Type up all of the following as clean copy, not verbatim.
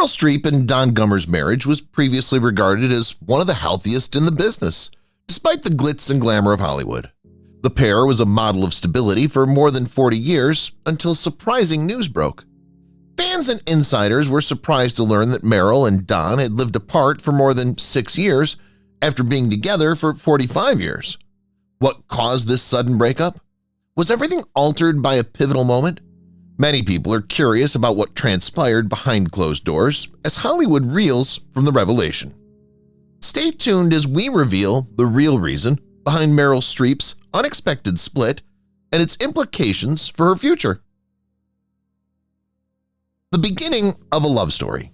Meryl Streep and Don Gummer's marriage was previously regarded as one of the healthiest in the business, despite the glitz and glamour of Hollywood. The pair was a model of stability for more than 40 years until surprising news broke. Fans and insiders were surprised to learn that Meryl and Don had lived apart for more than 6 years after being together for 45 years. What caused this sudden breakup? Was everything altered by a pivotal moment? Many people are curious about what transpired behind closed doors as Hollywood reels from the revelation. Stay tuned as we reveal the real reason behind Meryl Streep's unexpected split and its implications for her future. The beginning of a love story.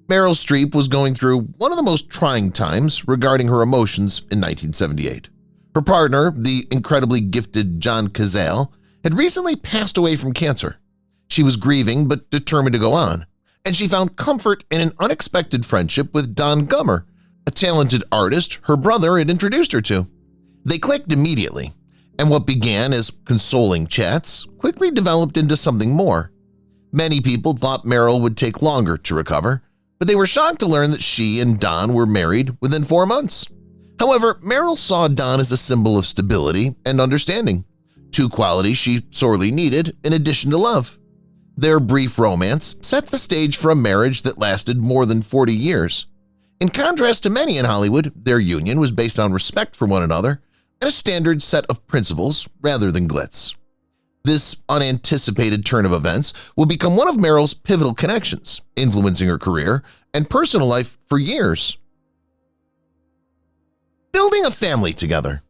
Meryl Streep was going through one of the most trying times regarding her emotions in 1978. Her partner, the incredibly gifted John Cazale, had recently passed away from cancer. She was grieving but determined to go on, and she found comfort in an unexpected friendship with Don Gummer, a talented artist her brother had introduced her to. They clicked immediately, and what began as consoling chats quickly developed into something more. Many people thought Meryl would take longer to recover, but they were shocked to learn that she and Don were married within 4 months. However, Meryl saw Don as a symbol of stability and understanding, two qualities she sorely needed in addition to love. Their brief romance set the stage for a marriage that lasted more than 40 years. In contrast to many in Hollywood, their union was based on respect for one another and a standard set of principles rather than glitz. This unanticipated turn of events will become one of Meryl's pivotal connections, influencing her career and personal life for years. Building a family together.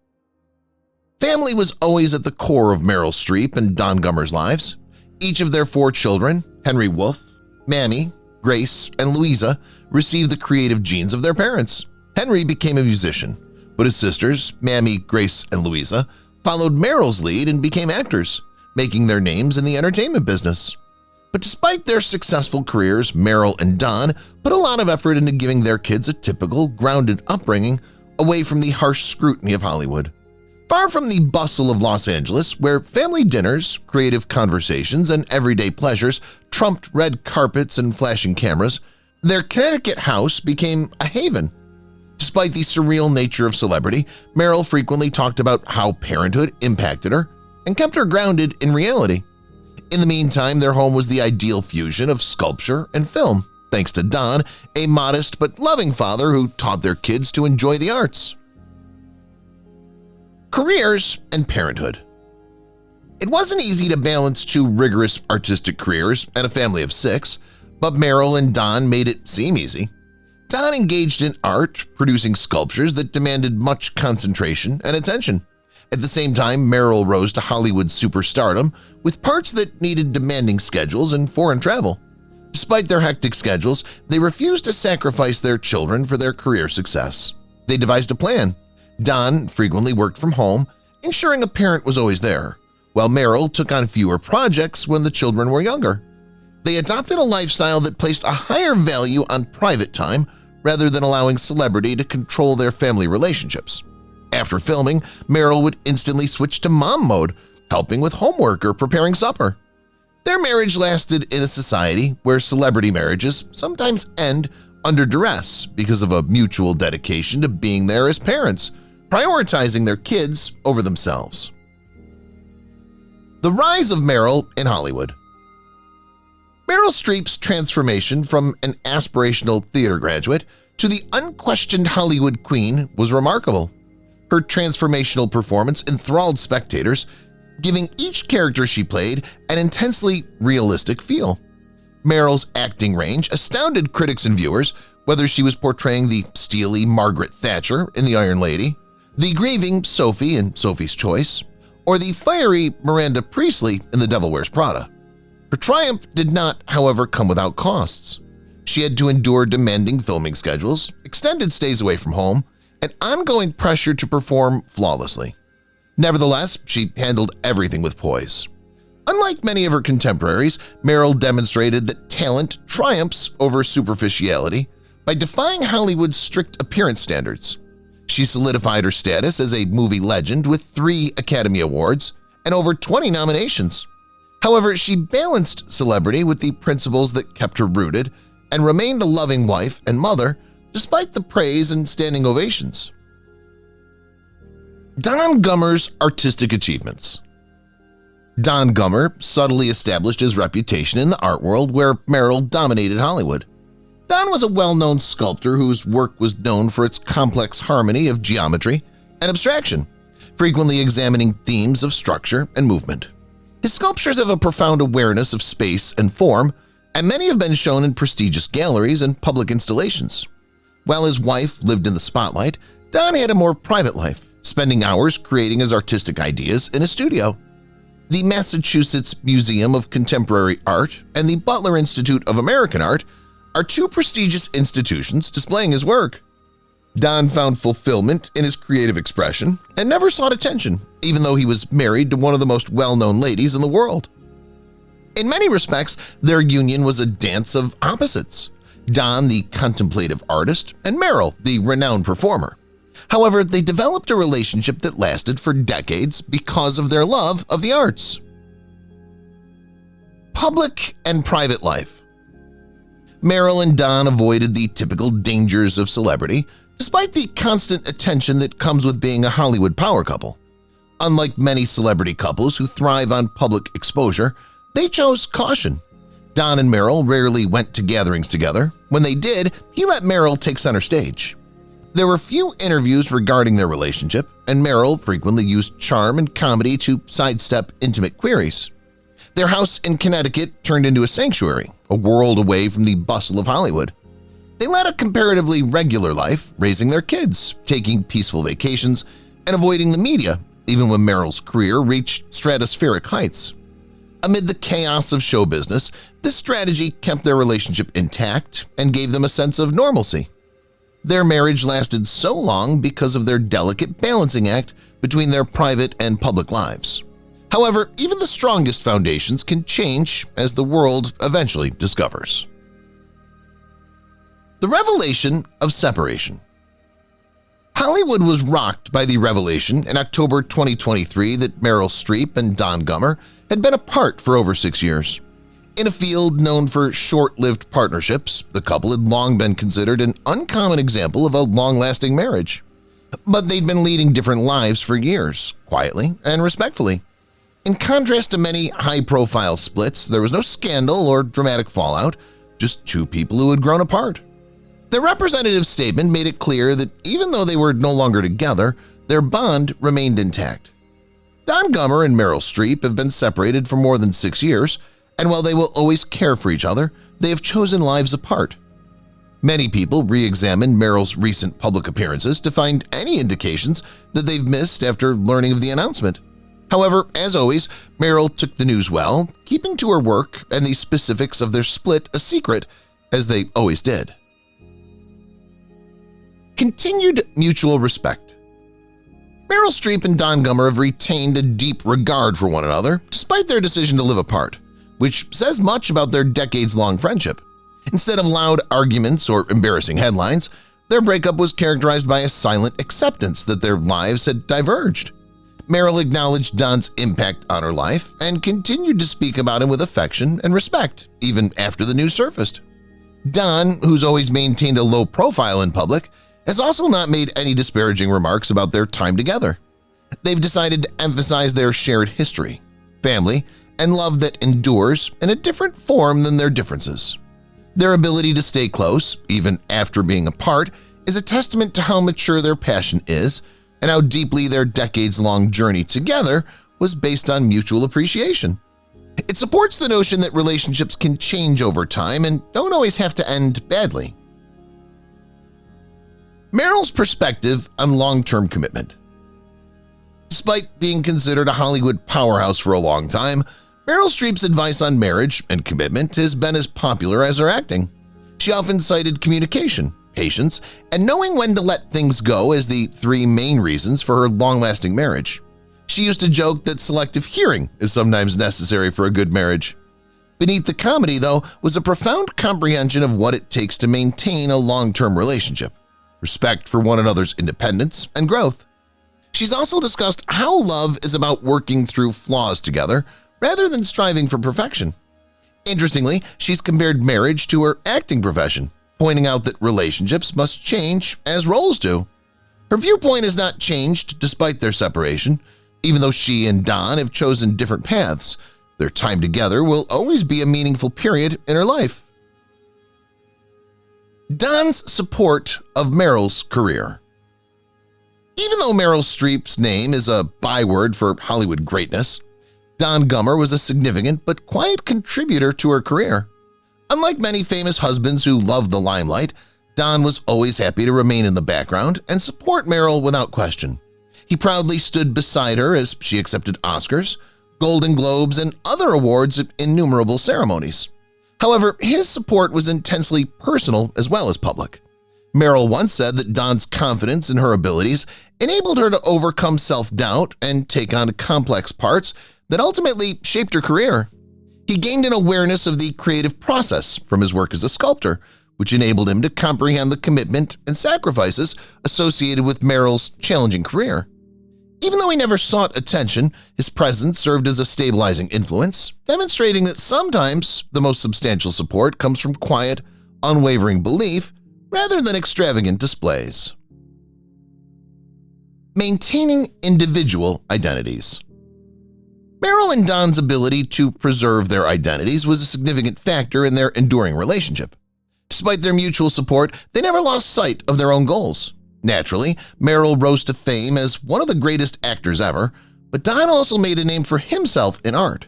Family was always at the core of Meryl Streep and Don Gummer's lives. Each of their 4 children, Henry Wolfe, Mammy, Grace, and Louisa, received the creative genes of their parents. Henry became a musician, but his sisters, Mammy, Grace, and Louisa, followed Meryl's lead and became actors, making their names in the entertainment business. But despite their successful careers, Meryl and Don put a lot of effort into giving their kids a typical, grounded upbringing away from the harsh scrutiny of Hollywood. Far from the bustle of Los Angeles, where family dinners, creative conversations, and everyday pleasures trumped red carpets and flashing cameras, their Connecticut house became a haven. Despite the surreal nature of celebrity, Meryl frequently talked about how parenthood impacted her and kept her grounded in reality. In the meantime, their home was the ideal fusion of sculpture and film, thanks to Don, a modest but loving father who taught their kids to enjoy the arts. Careers and parenthood. It wasn't easy to balance 2 rigorous artistic careers and a family of 6, but Meryl and Don made it seem easy. Don engaged in art, producing sculptures that demanded much concentration and attention. At the same time, Meryl rose to Hollywood superstardom with parts that needed demanding schedules and foreign travel. Despite their hectic schedules, they refused to sacrifice their children for their career success. They devised a plan. Don frequently worked from home, ensuring a parent was always there, while Meryl took on fewer projects when the children were younger. They adopted a lifestyle that placed a higher value on private time rather than allowing celebrity to control their family relationships. After filming, Meryl would instantly switch to mom mode, helping with homework or preparing supper. Their marriage lasted in a society where celebrity marriages sometimes end under duress because of a mutual dedication to being there as parents, prioritizing their kids over themselves. The rise of Meryl in Hollywood. Meryl Streep's transformation from an aspirational theater graduate to the unquestioned Hollywood queen was remarkable. Her transformational performance enthralled spectators, giving each character she played an intensely realistic feel. Meryl's acting range astounded critics and viewers, whether she was portraying the steely Margaret Thatcher in The Iron Lady, the grieving Sophie in Sophie's Choice, or the fiery Miranda Priestly in The Devil Wears Prada. Her triumph did not, however, come without costs. She had to endure demanding filming schedules, extended stays away from home, and ongoing pressure to perform flawlessly. Nevertheless, she handled everything with poise. Unlike many of her contemporaries, Meryl demonstrated that talent triumphs over superficiality by defying Hollywood's strict appearance standards. She solidified her status as a movie legend with 3 Academy Awards and over 20 nominations. However, she balanced celebrity with the principles that kept her rooted and remained a loving wife and mother despite the praise and standing ovations. Don Gummer's artistic achievements. Don Gummer subtly established his reputation in the art world where Meryl dominated Hollywood. Don was a well-known sculptor whose work was known for its complex harmony of geometry and abstraction, frequently examining themes of structure and movement. His sculptures have a profound awareness of space and form, and many have been shown in prestigious galleries and public installations. While his wife lived in the spotlight, Don had a more private life, spending hours creating his artistic ideas in a studio. The Massachusetts Museum of Contemporary Art and the Butler Institute of American Art are two prestigious institutions displaying his work. Don found fulfillment in his creative expression and never sought attention, even though he was married to one of the most well-known ladies in the world. In many respects, their union was a dance of opposites, Don the contemplative artist and Meryl the renowned performer. However, they developed a relationship that lasted for decades because of their love of the arts. Public and private life. Meryl and Don avoided the typical dangers of celebrity, despite the constant attention that comes with being a Hollywood power couple. Unlike many celebrity couples who thrive on public exposure, they chose caution. Don and Meryl rarely went to gatherings together. When they did, he let Meryl take center stage. There were few interviews regarding their relationship, and Meryl frequently used charm and comedy to sidestep intimate queries. Their house in Connecticut turned into a sanctuary, a world away from the bustle of Hollywood. They led a comparatively regular life, raising their kids, taking peaceful vacations, and avoiding the media, even when Meryl's career reached stratospheric heights. Amid the chaos of show business, this strategy kept their relationship intact and gave them a sense of normalcy. Their marriage lasted so long because of their delicate balancing act between their private and public lives. However, even the strongest foundations can change as the world eventually discovers. The revelation of separation. Hollywood was rocked by the revelation in October 2023 that Meryl Streep and Don Gummer had been apart for over 6 years. In a field known for short-lived partnerships, the couple had long been considered an uncommon example of a long-lasting marriage. But they'd been leading different lives for years, quietly and respectfully. In contrast to many high-profile splits, there was no scandal or dramatic fallout, just two people who had grown apart. Their representative statement made it clear that even though they were no longer together, their bond remained intact. Don Gummer and Meryl Streep have been separated for more than 6 years, and while they will always care for each other, they have chosen lives apart. Many people re-examine Meryl's recent public appearances to find any indications that they've missed after learning of the announcement. However, as always, Meryl took the news well, keeping to her work and the specifics of their split a secret, as they always did. Continued mutual respect. Meryl Streep and Don Gummer have retained a deep regard for one another despite their decision to live apart, which says much about their decades-long friendship. Instead of loud arguments or embarrassing headlines, their breakup was characterized by a silent acceptance that their lives had diverged. Meryl acknowledged Don's impact on her life and continued to speak about him with affection and respect, even after the news surfaced. Don, who's always maintained a low profile in public, has also not made any disparaging remarks about their time together. They've decided to emphasize their shared history, family, and love that endures in a different form than their differences. Their ability to stay close, even after being apart, is a testament to how mature their passion is and how deeply their decades-long journey together was based on mutual appreciation. It supports the notion that relationships can change over time and don't always have to end badly. Meryl's perspective on long-term commitment. Despite being considered a Hollywood powerhouse for a long time, Meryl Streep's advice on marriage and commitment has been as popular as her acting. She often cited communication, patience, and knowing when to let things go as the 3 main reasons for her long-lasting marriage. She used to joke that selective hearing is sometimes necessary for a good marriage. Beneath the comedy, though, was a profound comprehension of what it takes to maintain a long-term relationship, respect for one another's independence and growth. She's also discussed how love is about working through flaws together rather than striving for perfection. Interestingly, she's compared marriage to her acting profession, pointing out that relationships must change as roles do. Her viewpoint has not changed despite their separation. Even though she and Don have chosen different paths, their time together will always be a meaningful period in her life. Don's support of Meryl's career. Even though Meryl Streep's name is a byword for Hollywood greatness, Don Gummer was a significant but quiet contributor to her career. Unlike many famous husbands who love the limelight, Don was always happy to remain in the background and support Meryl without question. He proudly stood beside her as she accepted Oscars, Golden Globes, and other awards at innumerable ceremonies. However, his support was intensely personal as well as public. Meryl once said that Don's confidence in her abilities enabled her to overcome self-doubt and take on complex parts that ultimately shaped her career. He gained an awareness of the creative process from his work as a sculptor, which enabled him to comprehend the commitment and sacrifices associated with Meryl's challenging career. Even though he never sought attention, his presence served as a stabilizing influence, demonstrating that sometimes the most substantial support comes from quiet, unwavering belief rather than extravagant displays. Maintaining individual identities. Meryl and Don's ability to preserve their identities was a significant factor in their enduring relationship. Despite their mutual support, they never lost sight of their own goals. Naturally, Meryl rose to fame as one of the greatest actors ever, but Don also made a name for himself in art.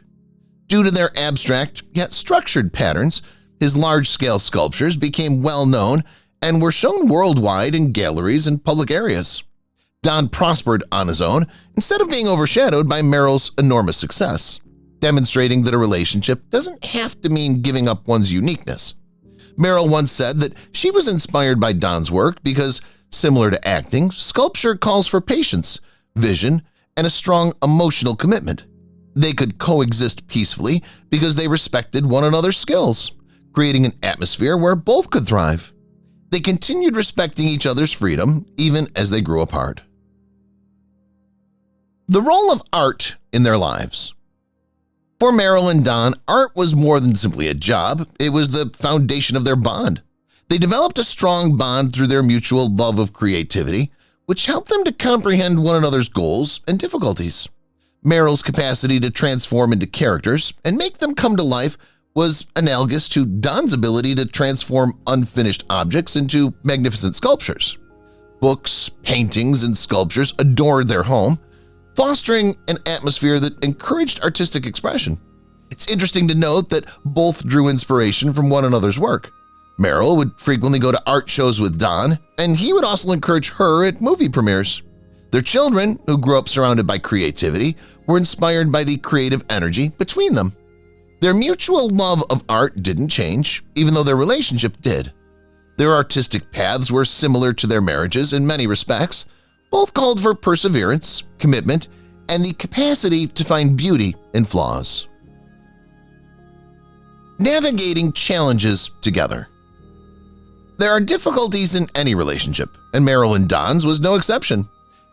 Due to their abstract yet structured patterns, his large-scale sculptures became well-known and were shown worldwide in galleries and public areas. Don prospered on his own instead of being overshadowed by Meryl's enormous success, demonstrating that a relationship doesn't have to mean giving up one's uniqueness. Meryl once said that she was inspired by Don's work because, similar to acting, sculpture calls for patience, vision, and a strong emotional commitment. They could coexist peacefully because they respected one another's skills, creating an atmosphere where both could thrive. They continued respecting each other's freedom even as they grew apart. The role of art in their lives. For Meryl and Don, art was more than simply a job. It was the foundation of their bond. They developed a strong bond through their mutual love of creativity, which helped them to comprehend one another's goals and difficulties. Meryl's capacity to transform into characters and make them come to life was analogous to Don's ability to transform unfinished objects into magnificent sculptures. Books, paintings, and sculptures adored their home, fostering an atmosphere that encouraged artistic expression. It's interesting to note that both drew inspiration from one another's work. Meryl would frequently go to art shows with Don, and he would also encourage her at movie premieres. Their children, who grew up surrounded by creativity, were inspired by the creative energy between them. Their mutual love of art didn't change, even though their relationship did. Their artistic paths were similar to their marriages in many respects. Both called for perseverance, commitment, and the capacity to find beauty in flaws. Navigating challenges together. There are difficulties in any relationship, and Meryl and Don's was no exception.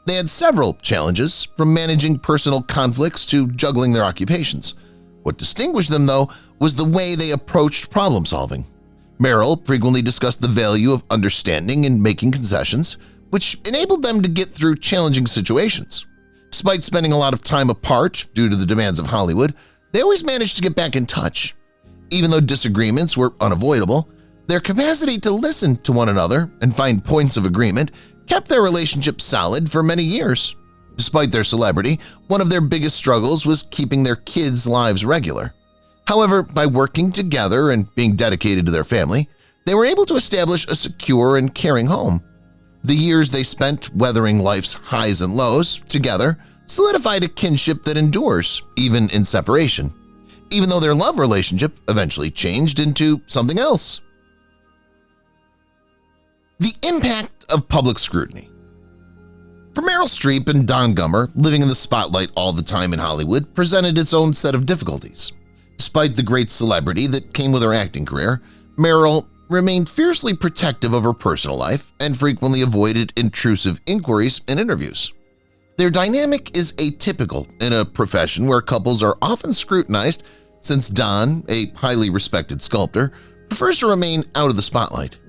They had several challenges, from managing personal conflicts to juggling their occupations. What distinguished them, though, was the way they approached problem-solving. Meryl frequently discussed the value of understanding and making concessions, which enabled them to get through challenging situations. Despite spending a lot of time apart due to the demands of Hollywood, they always managed to get back in touch. Even though disagreements were unavoidable, their capacity to listen to one another and find points of agreement kept their relationship solid for many years. Despite their celebrity, one of their biggest struggles was keeping their kids' lives regular. However, by working together and being dedicated to their family, they were able to establish a secure and caring home. The years they spent weathering life's highs and lows together solidified a kinship that endures, even in separation, even though their love relationship eventually changed into something else. The impact of public scrutiny. For Meryl Streep and Don Gummer, living in the spotlight all the time in Hollywood presented its own set of difficulties. Despite the great celebrity that came with her acting career, Meryl remained fiercely protective of her personal life and frequently avoided intrusive inquiries and interviews. Their dynamic is atypical in a profession where couples are often scrutinized since Don, a highly respected sculptor, prefers to remain out of the spotlight.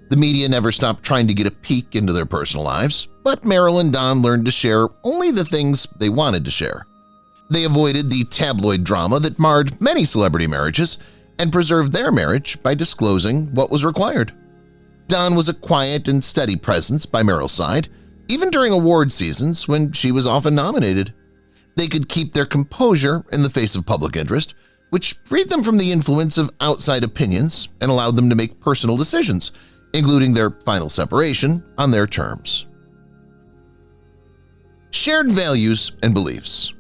The media never stopped trying to get a peek into their personal lives, but Meryl and Don learned to share only the things they wanted to share. They avoided the tabloid drama that marred many celebrity marriages and preserved their marriage by disclosing what was required. Don was a quiet and steady presence by Meryl's side, even during award seasons when she was often nominated. They could keep their composure in the face of public interest, which freed them from the influence of outside opinions and allowed them to make personal decisions, including their final separation, on their terms. Shared values and beliefs.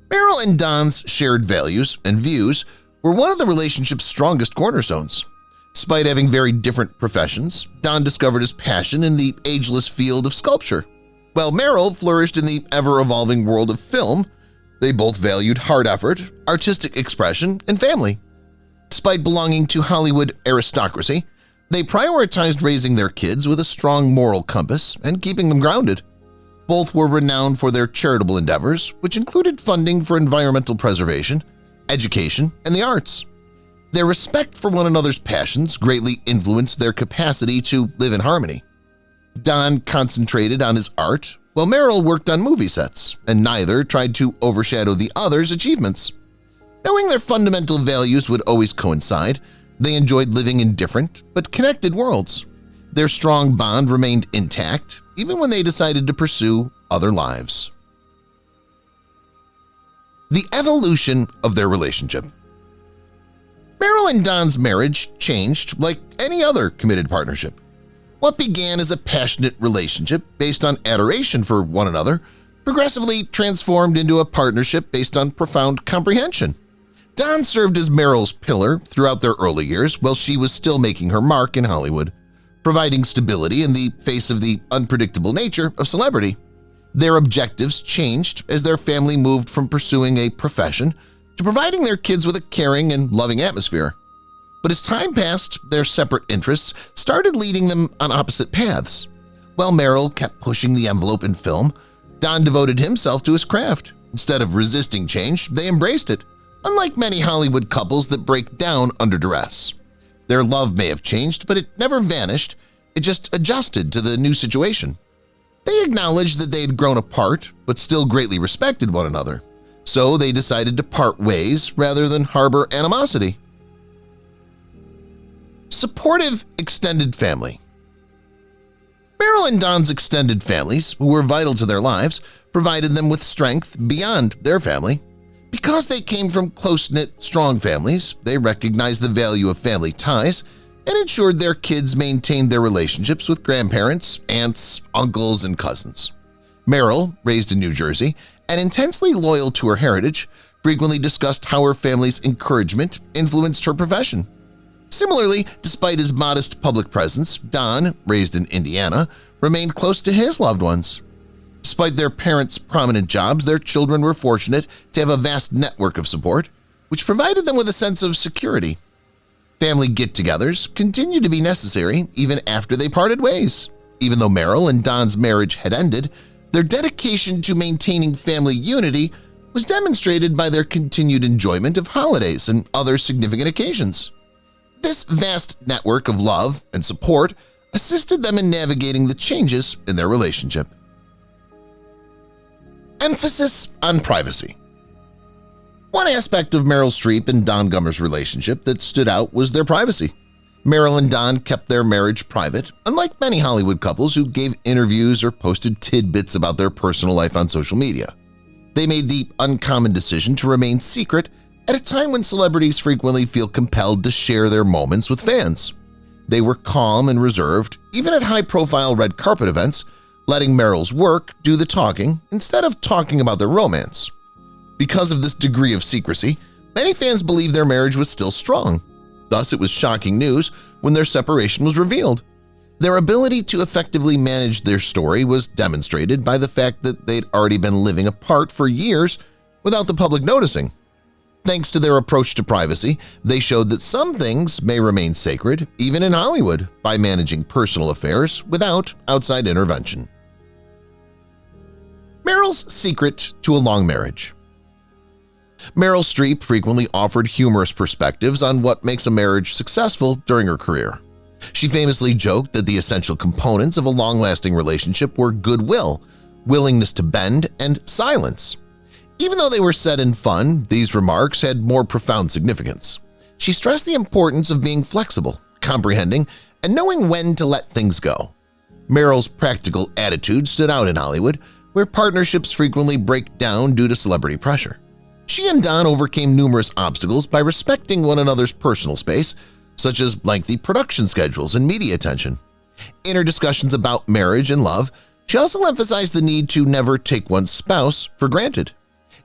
Meryl and Don's shared values and views were one of the relationship's strongest cornerstones. Despite having very different professions, Don discovered his passion in the ageless field of sculpture, while Meryl flourished in the ever-evolving world of film. They both valued hard effort, artistic expression, and family. Despite belonging to Hollywood aristocracy, they prioritized raising their kids with a strong moral compass and keeping them grounded. Both were renowned for their charitable endeavors, which included funding for environmental preservation, education, and the arts. Their respect for one another's passions greatly influenced their capacity to live in harmony. Don concentrated on his art, while Meryl worked on movie sets, and neither tried to overshadow the other's achievements. Knowing their fundamental values would always coincide, they enjoyed living in different but connected worlds. Their strong bond remained intact even when they decided to pursue other lives. The evolution of their relationship. Meryl and Don's marriage changed like any other committed partnership. What began as a passionate relationship based on adoration for one another progressively transformed into a partnership based on profound comprehension. Don served as Meryl's pillar throughout their early years while she was still making her mark in Hollywood, providing stability in the face of the unpredictable nature of celebrity. Their objectives changed as their family moved from pursuing a profession to providing their kids with a caring and loving atmosphere. But as time passed, their separate interests started leading them on opposite paths. While Meryl kept pushing the envelope in film, Don devoted himself to his craft. Instead of resisting change, they embraced it, unlike many Hollywood couples that break down under duress. Their love may have changed, but it never vanished. It just adjusted to the new situation. They acknowledged that they had grown apart, but still greatly respected one another. So they decided to part ways rather than harbor animosity. Supportive extended family. Meryl and Don's extended families, who were vital to their lives, provided them with strength beyond their family. Because they came from close-knit, strong families, they recognized the value of family ties and ensured their kids maintained their relationships with grandparents, aunts, uncles, and cousins. Meryl, raised in New Jersey and intensely loyal to her heritage, frequently discussed how her family's encouragement influenced her profession. Similarly, despite his modest public presence, Don, raised in Indiana, remained close to his loved ones. Despite their parents' prominent jobs, their children were fortunate to have a vast network of support, which provided them with a sense of security. Family get-togethers continued to be necessary even after they parted ways. Even though Meryl and Don's marriage had ended, their dedication to maintaining family unity was demonstrated by their continued enjoyment of holidays and other significant occasions. This vast network of love and support assisted them in navigating the changes in their relationship. Emphasis on privacy. One aspect of Meryl Streep and Don Gummer's relationship that stood out was their privacy. Meryl and Don kept their marriage private, unlike many Hollywood couples who gave interviews or posted tidbits about their personal life on social media. They made the uncommon decision to remain secret at a time when celebrities frequently feel compelled to share their moments with fans. They were calm and reserved, even at high-profile red carpet events, letting Meryl's work do the talking instead of talking about their romance. Because of this degree of secrecy, many fans believed their marriage was still strong. Thus, it was shocking news when their separation was revealed. Their ability to effectively manage their story was demonstrated by the fact that they'd already been living apart for years without the public noticing. Thanks to their approach to privacy, they showed that some things may remain sacred even in Hollywood by managing personal affairs without outside intervention. Meryl's secret to a long marriage. Meryl Streep frequently offered humorous perspectives on what makes a marriage successful during her career. She famously joked that the essential components of a long-lasting relationship were goodwill, willingness to bend, and silence. Even though they were said in fun, these remarks had more profound significance. She stressed the importance of being flexible, comprehending, and knowing when to let things go. Meryl's practical attitude stood out in Hollywood, where partnerships frequently break down due to celebrity pressure. She and Don overcame numerous obstacles by respecting one another's personal space, such as lengthy production schedules and media attention. In her discussions about marriage and love, she also emphasized the need to never take one's spouse for granted.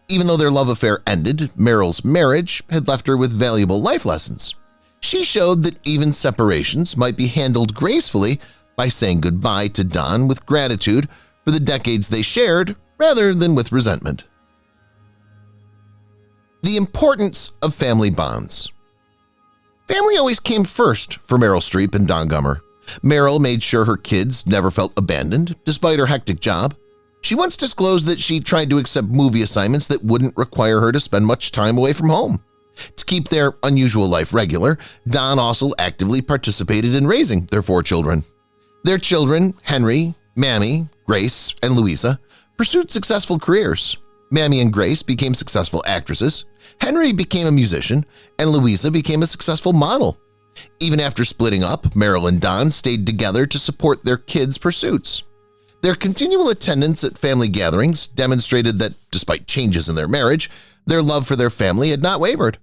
Even though their love affair ended, Meryl's marriage had left her with valuable life lessons. She showed that even separations might be handled gracefully by saying goodbye to Don with gratitude for the decades they shared rather than with resentment. The importance of family bonds. Family always came first for Meryl Streep and Don Gummer. Meryl made sure her kids never felt abandoned despite her hectic job. She once disclosed that she tried to accept movie assignments that wouldn't require her to spend much time away from home. To keep their unusual life regular, Don also actively participated in raising their 4 children. Their children, Henry, Mammy, Grace, and Louisa, pursued successful careers. Mammy and Grace became successful actresses, Henry became a musician, and Louisa became a successful model. Even after splitting up, Meryl and Don stayed together to support their kids' pursuits. Their continual attendance at family gatherings demonstrated that, despite changes in their marriage, their love for their family had not wavered.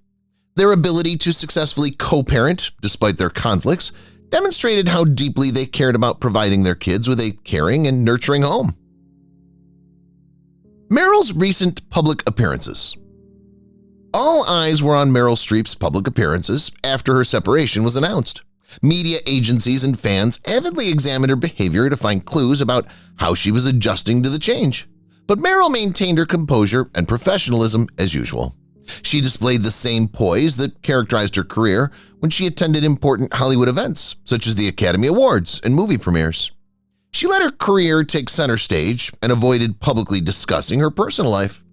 Their ability to successfully co-parent, despite their conflicts, demonstrated how deeply they cared about providing their kids with a caring and nurturing home. Meryl's recent public appearances. All eyes were on Meryl Streep's public appearances after her separation was announced. Media agencies and fans avidly examined her behavior to find clues about how she was adjusting to the change. But Meryl maintained her composure and professionalism as usual. She displayed the same poise that characterized her career when she attended important Hollywood events, such as the Academy Awards and movie premieres. She let her career take center stage and avoided publicly discussing her personal life.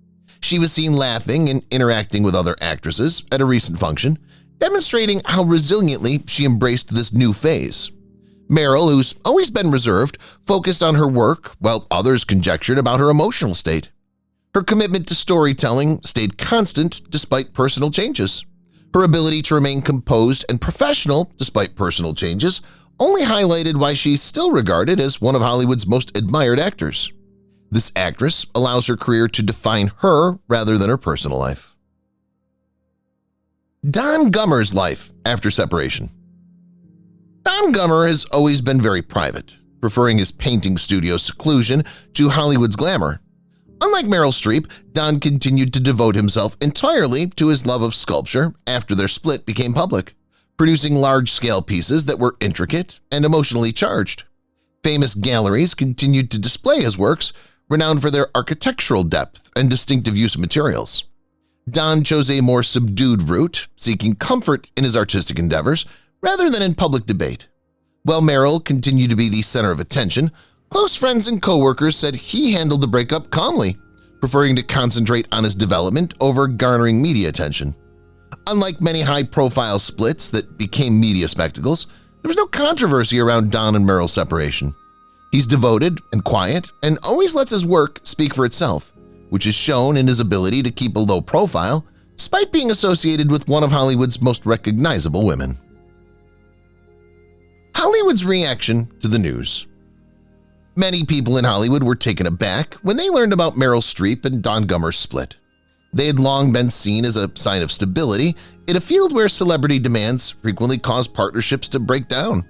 She was seen laughing and interacting with other actresses at a recent function, demonstrating how resiliently she embraced this new phase. Meryl, who's always been reserved, focused on her work while others conjectured about her emotional state. Her commitment to storytelling stayed constant despite personal changes. Her ability to remain composed and professional despite personal changes only highlighted why she's still regarded as one of Hollywood's most admired actors. This actress allows her career to define her rather than her personal life. Don Gummer's life after separation. Don Gummer has always been very private, preferring his painting studio seclusion to Hollywood's glamour. Unlike Meryl Streep, Don continued to devote himself entirely to his love of sculpture after their split became public, producing large-scale pieces that were intricate and emotionally charged. Famous galleries continued to display his works, renowned for their architectural depth and distinctive use of materials. Don chose a more subdued route, seeking comfort in his artistic endeavors rather than in public debate. While Meryl continued to be the center of attention, close friends and co-workers said he handled the breakup calmly, preferring to concentrate on his development over garnering media attention. Unlike many high-profile splits that became media spectacles, there was no controversy around Don and Meryl's separation. He's devoted and quiet and always lets his work speak for itself, which is shown in his ability to keep a low profile despite being associated with one of Hollywood's most recognizable women. Hollywood's reaction to the news. Many people in Hollywood were taken aback when they learned about Meryl Streep and Don Gummer's split. They had long been seen as a sign of stability in a field where celebrity demands frequently cause partnerships to break down.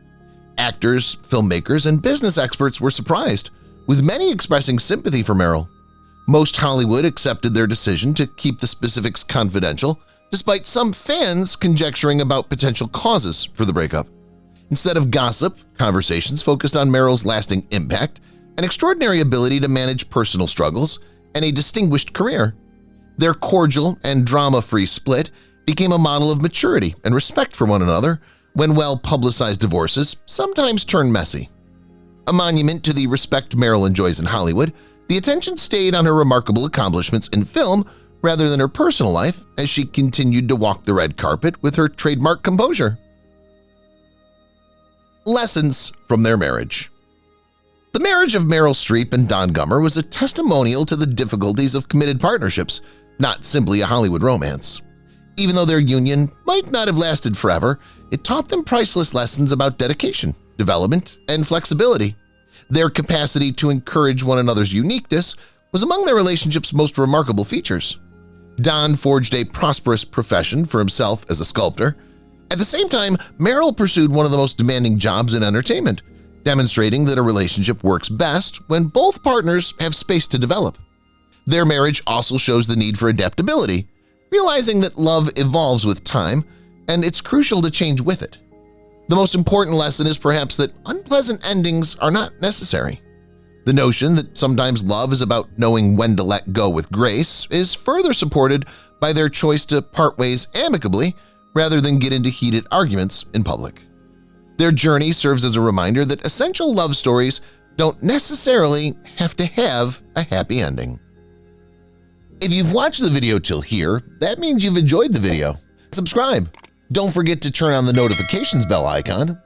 Actors, filmmakers, and business experts were surprised, with many expressing sympathy for Meryl. Most Hollywood accepted their decision to keep the specifics confidential, despite some fans conjecturing about potential causes for the breakup. Instead of gossip, conversations focused on Meryl's lasting impact, an extraordinary ability to manage personal struggles, and a distinguished career. Their cordial and drama-free split became a model of maturity and respect for one another when well-publicized divorces sometimes turn messy. A monument to the respect Meryl enjoys in Hollywood, The attention stayed on her remarkable accomplishments in film rather than her personal life as she continued to walk the red carpet with her trademark composure. Lessons from their marriage. The marriage of Meryl Streep and Don Gummer was a testimonial to the difficulties of committed partnerships, not simply a Hollywood romance. Even though their union might not have lasted forever, it taught them priceless lessons about dedication, development, and flexibility. Their capacity to encourage one another's uniqueness was among their relationship's most remarkable features. Don forged a prosperous profession for himself as a sculptor. At the same time, Meryl pursued one of the most demanding jobs in entertainment, demonstrating that a relationship works best when both partners have space to develop. Their marriage also shows the need for adaptability, realizing that love evolves with time and it's crucial to change with it. The most important lesson is perhaps that unpleasant endings are not necessary. The notion that sometimes love is about knowing when to let go with grace is further supported by their choice to part ways amicably rather than get into heated arguments in public. Their journey serves as a reminder that essential love stories don't necessarily have to have a happy ending. If you've watched the video till here, that means you've enjoyed the video. Subscribe. Don't forget to turn on the notifications bell icon